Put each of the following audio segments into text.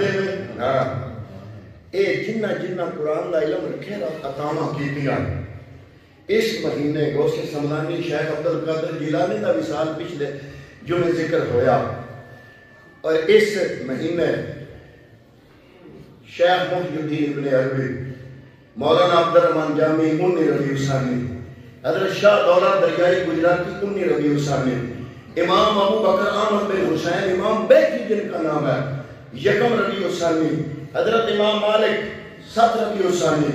دے اے جنہ جنہ قرآن دا علم رکھے عطاواں کیتیاں اس مہینے غوث سمدانی شیخ عبدالقادر جیلانی دا وصال پچھلے جمعے ذکر ہویا اور اس مہینے شیخ محی الدین ابن عربی مولانا عبدالرحمن جامی 19 ربیع الثانی حضرت شاہ دولت دریائی گجراتی 19 ربیع الثانی امام ابو بکر احمد بن حسین امام بیکی جن کا نام ہے 1 ربیع الثانی حضرت امام مالک 7 ربیع الثانی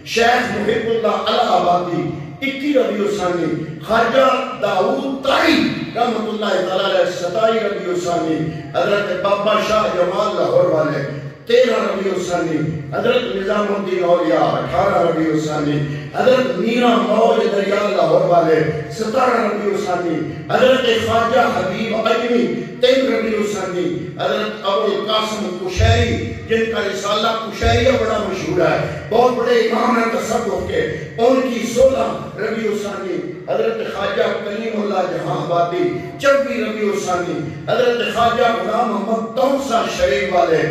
شیخ محب اللہ الہ آبادی 21 ربیع الثانی خواجہ داؤد طائی رحمت اللہ تعالی 27 ربیع الثانی حضرت بابا شاہ جمال لاہور والے 13 ربیع الثانی حضرت نظام الدین اولیاء 18 ربیع الثانی حضرت میرا موج دریا لاہور والے 17 ربیع الثانی حضرت خواجہ حبیب اجمی 3 ربیع الثانی حضرت ابو القاسم قشیری جن کا رسالہ قشیریہ بڑا مشہور ہے بہت بڑے امام ہیں تصوف کے ان کی 16 ربیع الثانی حضرت خواجہ کلیم اللہ جہاں آبادی 24 ربیع الثانی حضرت خواجہ غلام محمد تونسہ شریف والے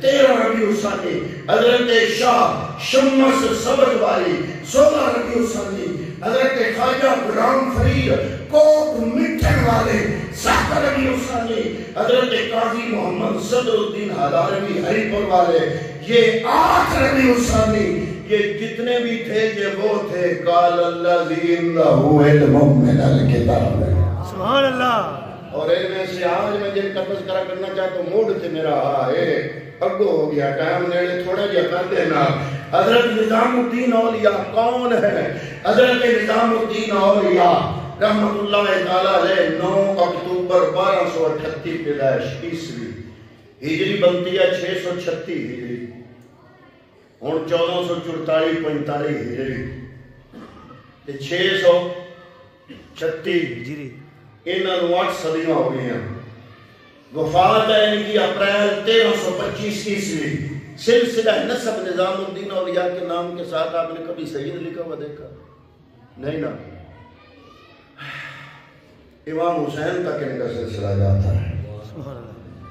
13 ربیع الثانی حضرت شاہ شمس سبت والی 16 ربیع الثانی حضرت خواجہ غلام فرید کوٹ مٹھن والے 7 ربیع الثانی حضرت قاضی محمد صدر الدین حلاروی ہری پور والے یہ 8 ربیع الثانی یہ جتنے بھی تھے یہ وہ تھے قال الذی عنده علم من الکتاب سبحان اللہ اور میں سے آج میں جن کا تذکرہ کرنا چاہتا ہوں موڈ تھے میرا اگو ہو گیا ٹائم نیڑے تھوڑا جا کر دینا حضرت نظام الدین اولیاء کون ہے حضرت نظام الدین اولیاء رحمت اللہ تعالیٰ علیہ 9 اکتوبر 1238 پیدائش عیسوی ہجری بنتی ہے 636 ہجری اور 1444-45 ہجری 636 ہجری انہوں 8 صدیاں ہو گئی ہیں وفات ہے ان کی اپریل 1325 عیسوی سلسلہ نسب نظام الدین اولیاء کے نام کے ساتھ آپ نے کبھی سید لکھا ہوا دیکھا نہیں نا امام حسین تک ان کا سلسلہ جاتا ہے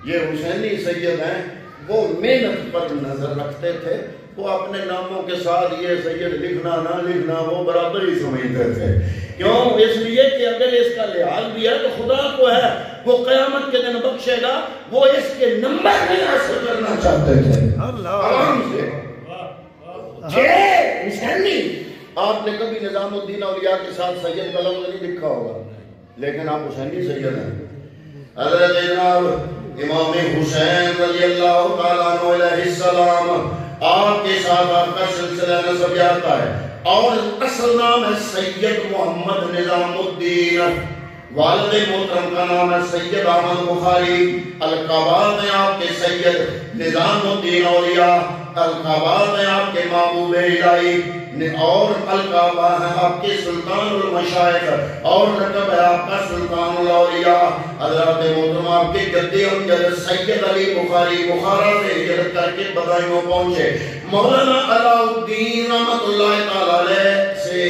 یہ حسینی سید ہیں وہ محنت پر نظر رکھتے تھے وہ اپنے ناموں کے ساتھ یہ سید لکھنا نہ لکھنا وہ برابر ہی سمجھتے تھے کیوں اس لیے کہ اگر اس کا لحاظ بھی ہے تو خدا کو ہے وہ قیامت کے دن بخشے گا وہ اس کے نمبر نہیں حاصل کرنا چاہتے تھے آرام سے حسینی آپ نے کبھی نظام الدین اولیاء کے ساتھ سید کا لفظ نہیں لکھا ہوگا لیکن آپ حسینی سید ہیں حضرت جناب امام حسین رضی اللہ تعالیٰ عنہ علیہ السلام آپ کے ساتھ آپ کا سلسلہ نسب جاتا ہے اور اصل نام ہے سید محمد نظام الدین والد محترم کا نام ہے سید احمد بخاری القابات ہیں آپ کے سید نظام الدین اولیاء القابات ہیں آپ کے محبوب الہی اور القابہ ہیں آپ کے سلطان المشائخ اور رقب ہے آپ کا سلطان الاولیاء حضرت محترم آپ کے جدی امجد سید علی بخاری بخارا سے ہجرت کر کے بدائیوں پہنچے مولانا علاء الدین رحمت اللہ تعالی علیہ سے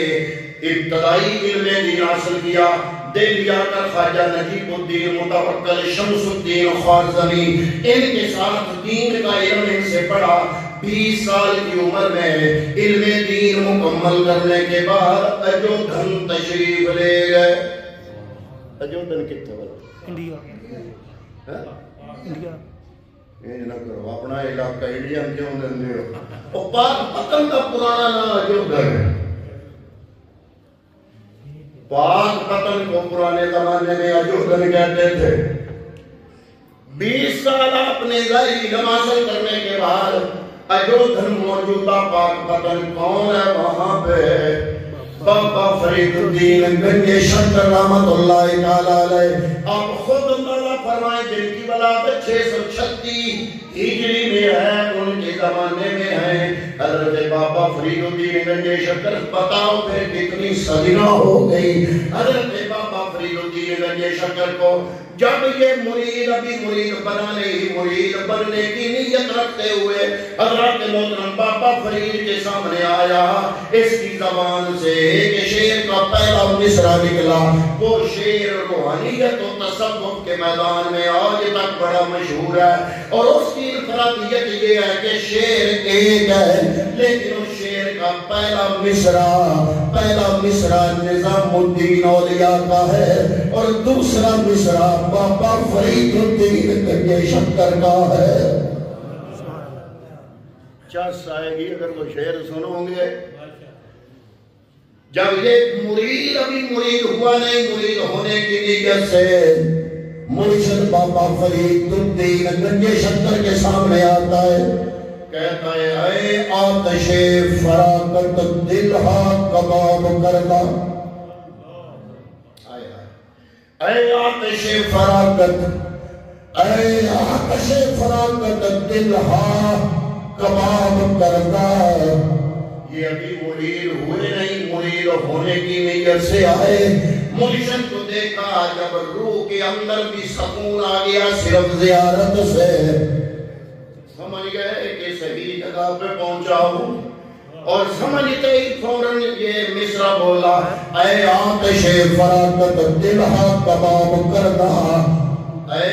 ابتدائی علم دین حاصل کیا دل جا کر خواجہ نجیب الدین متوکل شمس الدین خوارزمی ان کے ساتھ دین کا علم ان سے پڑھا 20 سال کی عمر میں علم دین مکمل کرنے کے بعد اجودھن تشریف لے گئے اجودھن کتنے والا انڈیا انڈیا یہ نہ کرو اپنا علاقہ انڈیا کیوں دے ہو اور پاک پتن کا پرانا نام اجودھن ہے پاک پتن کو پرانے زمانے میں اجودھن کہتے تھے 20 سال اپنے ظاہری علم حاصل کرنے کے بعد اجودھن موجودہ پاک پتن کون ہے وہاں پہ بابا فرید الدین گنج شنکر رحمت اللہ تعالی علیہ آپ خود اللہ فرمائیں جن کی ولادت 636 ہجری میں ہے ان کے زمانے میں ہے حضرت بابا فرید الدین گنج شنکر بتاؤ پھر کتنی صدیاں ہو گئی حضرت بابا فرید الدین گنج شکر کو جب یہ مرید ابھی مرید بنانے ہی مرید بننے کی نیت رکھتے ہوئے حضرت محترم بابا فرید کے سامنے آیا، اس کی زبان سے ایک شعر کا پہلا مصرع نکلا، وہ شعر روحانیت و تصوف کے میدان میں آج تک بڑا مشہور ہے، اور اس کی انفرادیت یہ ہے کہ شعر ایک ہے لیکن اس شعر کا پہلا مصرع نظام الدین اولیاء کا ہے اور دوسرا مصرع بابا فرید الدین گنجے شکر کا ہے۔ چس آئے گی اگر وہ شعر سنو گے۔ جب یہ مرید ابھی مرید ہوا نہیں، مرید ہونے کی نیت سے مرشد بابا فرید الدین گنجے شکر کے سامنے آتا ہے، کہتا ہے اے آتش فراقت دل ہا کباب کرنا، اے آتش فراقت دل ہا کباب کرنا۔ یہ ابھی مرید ہوئے نہیں، مرید ہونے کی نیت سے آئے، مرشد کو دیکھا جب روح کے اندر بھی سکون آ گیا صرف زیارت سے، سمجھ گئے کہ صحیح جگہ پہ پہنچا ہوں، اور سمجھتے ہی فوراً یہ مصرع بولا، اے آتش فراقت دل ہا کباب کرنا، اے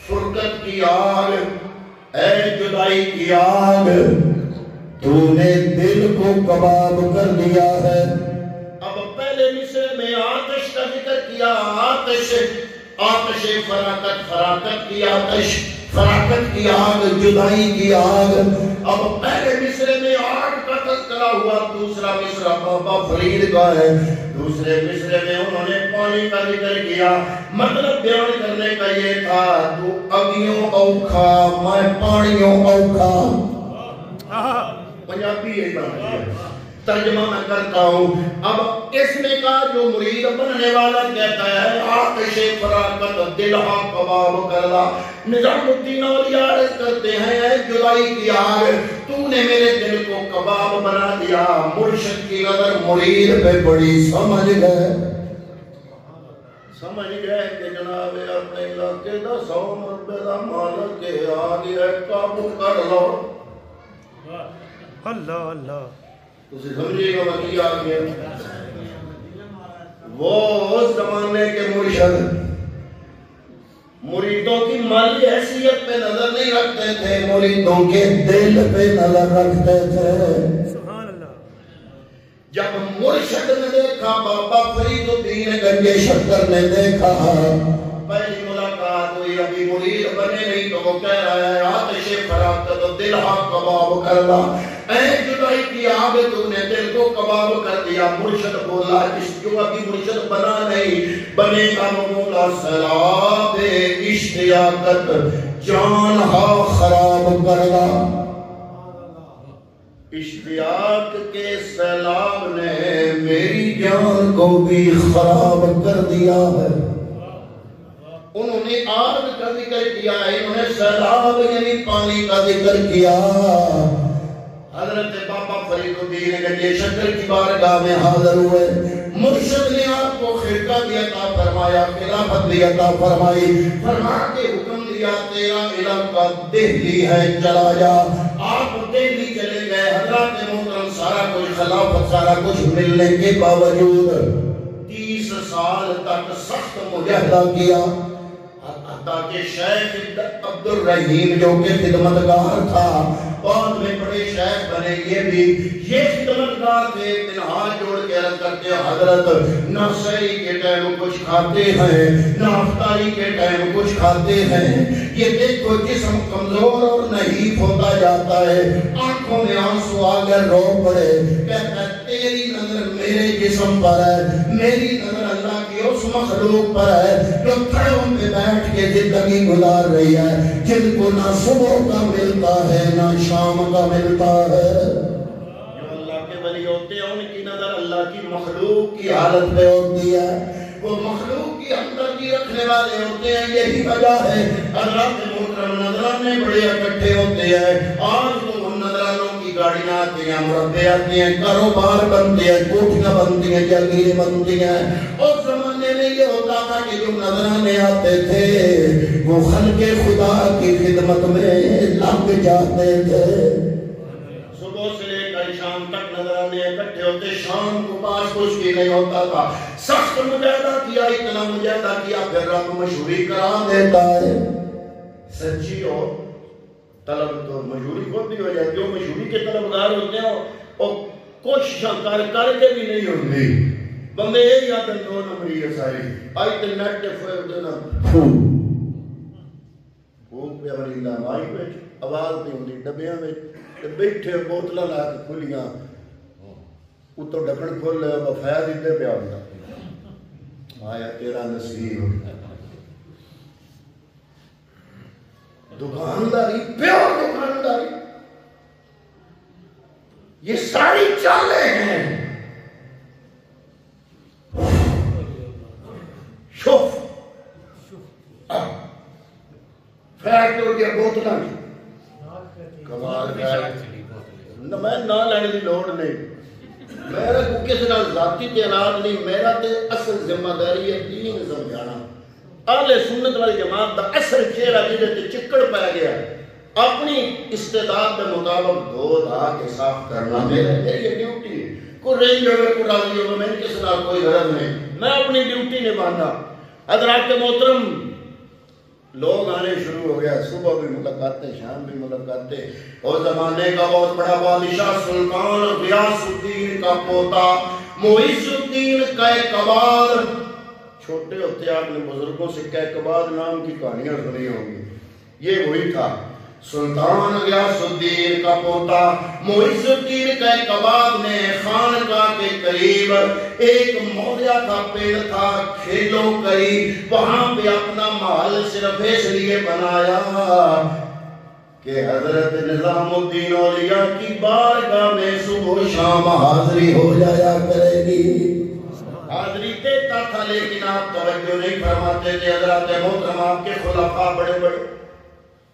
فرقت کی آگ، اے جدائی کی آگ، تو نے دل کو کباب کر دیا ہے۔ اب پہلے مصرع میں آتش کا ذکر کیا، آتش فراقت کی آتش، فراقت کی آگ، جدائی کی آگ۔ اب پہلے مصرع میں آگ کا تذکرہ ہوا، دوسرا مصرع بابا فرید کا ہے، دوسرے مصرع میں انہوں نے پانی کا ذکر کیا، مطلب بیان کرنے کا یہ تھا تو اگیوں اوکھا میں پانیوں اوکھا، پنجابی یہی بات ہے، ترجمہ میں کرتا ہوں۔ اب اس میں کا جو مرید بننے والا کہتا ہے آتش فراقت دل ہا کباب کرنا، نظام الدین اولیاء عرض کرتے ہیں اے جدائی کی آگ، تو نے میرے دل کو کباب بنا دیا۔ مرشد کی نظر مرید پہ بڑی، سمجھ گئے کہ جناب اپنے علاقے دا 100 مربے دا مالک کے آگے قابو کر لو۔ اللہ اللہ تسی سمجھے گا وکی آگے، وہ اس زمانے کے مرشد مریدوں کی مالی حیثیت پہ نظر نہیں رکھتے تھے، مریدوں کے دل پہ نظر رکھتے تھے۔ جب مرشد نے دیکھا، بابا فرید الدین گنجے شکر نے دیکھا، پہلی ملاقات ہوئی، ابھی مرید بنے نہیں تو وہ کہہ رہا ہے آتش فراقت دل ہا کباب کرنا، اے جدائی کی آگ تو نے دل کو کباب کر دیا۔ مرشد بولا اس جو ابھی مرشد بنا نہیں، بنے گا مولا سیلاب اشتیاقت جان ہا خراب کرنا۔ اشتیاق کے سیلاب نے میری جان کو بھی خراب کر دیا ہے۔ انہوں نے آگ کا ذکر کیا ہے، انہوں نے سیلاب یعنی پانی کا ذکر کیا۔ حضرت بابا فرید الدین گنجے شکر کی بارگاہ میں حاضر ہوئے، مرشد نے آپ کو خرقہ بھی عطا فرمایا، خلافت بھی عطا فرمائی، فرما کے حکم دیا تیرا علاقہ دہلی ہے چلا جا۔ آپ دہلی چلے گئے، حضرت محترم سارا کچھ خلافت سارا کچھ ملنے کے باوجود 30 سال تک سخت مجاہدہ کیا، تاکہ شیخ عبد الرحیم جو کہ خدمتگار تھا، بعد میں بڑے شیخ بنے، یہ خدمتگار تھے، تنہا جوڑ کے عرض کرتے حضرت نہ سحری کے ٹائم کچھ کھاتے ہیں نہ افطاری کے ٹائم کچھ کھاتے ہیں، یہ دیکھو جسم کمزور اور نحیف ہوتا جاتا ہے، آنکھوں میں آنسو آ گئے، رو پڑے، کہتا ہے تیری نظر میرے جسم پر ہے، میری نظر اللہ کی اس مخلوق پر ہے جو کھڑوں پہ بیٹھ کے زندگی گزار رہی ہے، جن کو نہ صبح کا ملتا ہے نہ شام کا ملتا ہے۔ جو اللہ کے ولی ہوتے ہیں ان کی نظر اللہ کی مخلوق کی حالت پہ ہوتی ہے، وہ مخلوق کی ہمدردی رکھنے والے ہوتے ہیں، یہی وجہ ہے حضرات محترم نظرانے بڑے اکٹھے ہوتے ہیں، آج تو ان نظرانوں کی گاڑیاں آتی ہیں، مربے آتی ہیں، کاروبار بنتے ہیں، کوٹھیاں بنتی ہیں، جاگیریں بنتی ہیں۔ اس زمانے میں یہ ہوتا تھا نظرانے آتے تھے وہ خلق خدا کی خدمت میں لگ جاتے تھے. صبح سے لے کر شام تک نظرانے اکٹھے ہوتے. شام کو پاس کچھ بھی نہیں ہوتا تھا. سخت مجاہدہ کیا, اتنا مجاہدہ کیا, پھر رب مشہوری کرا دیتا ہے. سچی ہو طلب تو مشہوری خود بھی ہو جاتی. جو مشہوری کے طلبگار ہوتے ہیں اور کوششاں کر کے بھی نہیں ہوتی. بندے یہ یاد ہے 2 نمبری ہے ساری آئی تے نیٹ تے فوئے دینا پھوک پہ ہماری لامائی پہ آواز پہ ہوندی ڈبیاں میں بیٹھے بوتلہ لا کے کھلیاں اتو ڈکڑ کھول لے وفایا دیتے پہ آتا. آیا تیرا نصیب دکانداری پیور دکانداری یہ ساری چالیں ہیں. شوف فیکٹ ہو گیا بوتلہ کمال فیکٹ میں نہ لینے دی لوڑ نہیں. میرا کو کسی نہ ذاتی تعلق نہیں. میرا تے اصل ذمہ داری ہے دین سمجھانا. اہل سنت والی جماعت دا اصل چہرہ جدے تے چکڑ پہ گیا اپنی استعداد کے مطابق دھو دھا کے صاف کرنا میری ڈیوٹی ہے. کوئی رینج ہوگا کوئی راضی ہوگا میں کسی نہ کوئی غرض نہیں. میں اپنی ڈیوٹی نبھانا. حضرات محترم لوگ آنے شروع ہو گیا. صبح بھی ملاقاتیں شام بھی ملاقاتیں. اور زمانے کا بہت بڑا بادشاہ سلطان غیاث الدین کا پوتا معیز الدین کیقباد. چھوٹے ہوتے آپ نے بزرگوں سے کیقباد نام کی کہانیاں سنی ہوں گی. یہ وہی تھا سلطان غیاث الدین کا پوتا معیز الدین کیقباد نے خانقاہ کے قریب ایک موضع کا پیڑ تھا کھیلو کری. وہاں پہ اپنا محل صرف اس لیے بنایا کہ حضرت نظام الدین اولیاء کی بارگاہ میں صبح و شام حاضری ہو جایا کرے گی. حاضری دیتا تھا لیکن آپ توجہ نہیں فرماتے تھے. حضرات محترم آپ کے خلفاء بڑے بڑے.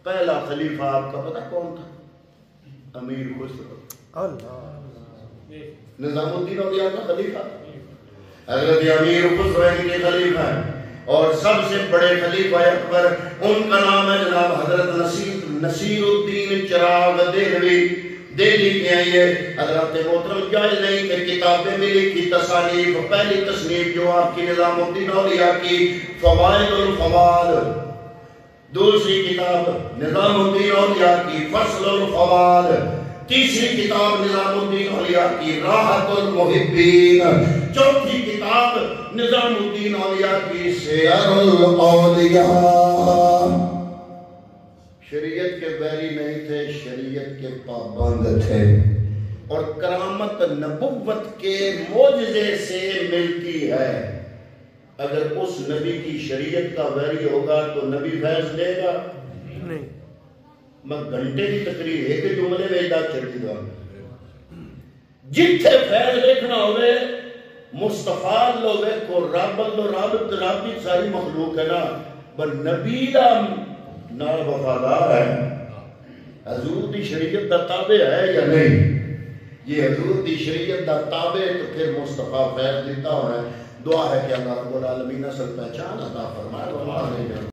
پہلا خلیفہ آپ کا پتہ کون تھا؟ امیر خسرو. نظام الدین اولیاء کا خلیفہ حضرت امیر خسرو ان کے خلیفہ ہیں. اور سب سے بڑے خلیفہ اکبر ان کا نام ہے جناب حضرت نصیر الدین چراغ دہلوی. دہلی کے آئیے. حضرت محترم جائز نہیں کہ کتابیں ملی کی تصانیف. پہلی تصنیف جو آپ کی نظام الدین اولیاء کی فوائد الفوائد. دوسری کتاب نظام الدین اولیاء کی فصل الفوائد. تیسری کتاب نظام الدین اولیاء کی راحت المحبین. چوتھی کتاب نظام الدین اولیاء کی سیر الاولیاء. شریعت کے بیری نہیں تھے, شریعت کے پابند تھے. اور کرامت نبوت کے معجزے سے ملتی ہے. اگر اس نبی کی شریعت کا ویری ہوگا تو نبی فیض دے گا نہیں. میں گھنٹے کی تقریر ایک جملے میں ادا چڑھتی گا. جتھے فیض دیکھنا ہوئے مصطفیٰ لوگے کو رابط ساری مخلوق ہے نا. بل نبی دا نال وفادار ہے. حضور دی شریعت دا تابع ہے یا نہیں؟ یہ حضور دی شریعت دا تابع تو پھر مصطفیٰ فیض دیتا ہونا ہے. دعا ہے کہ اللہ رب العالمین اصل پہچان عطا فرمائے.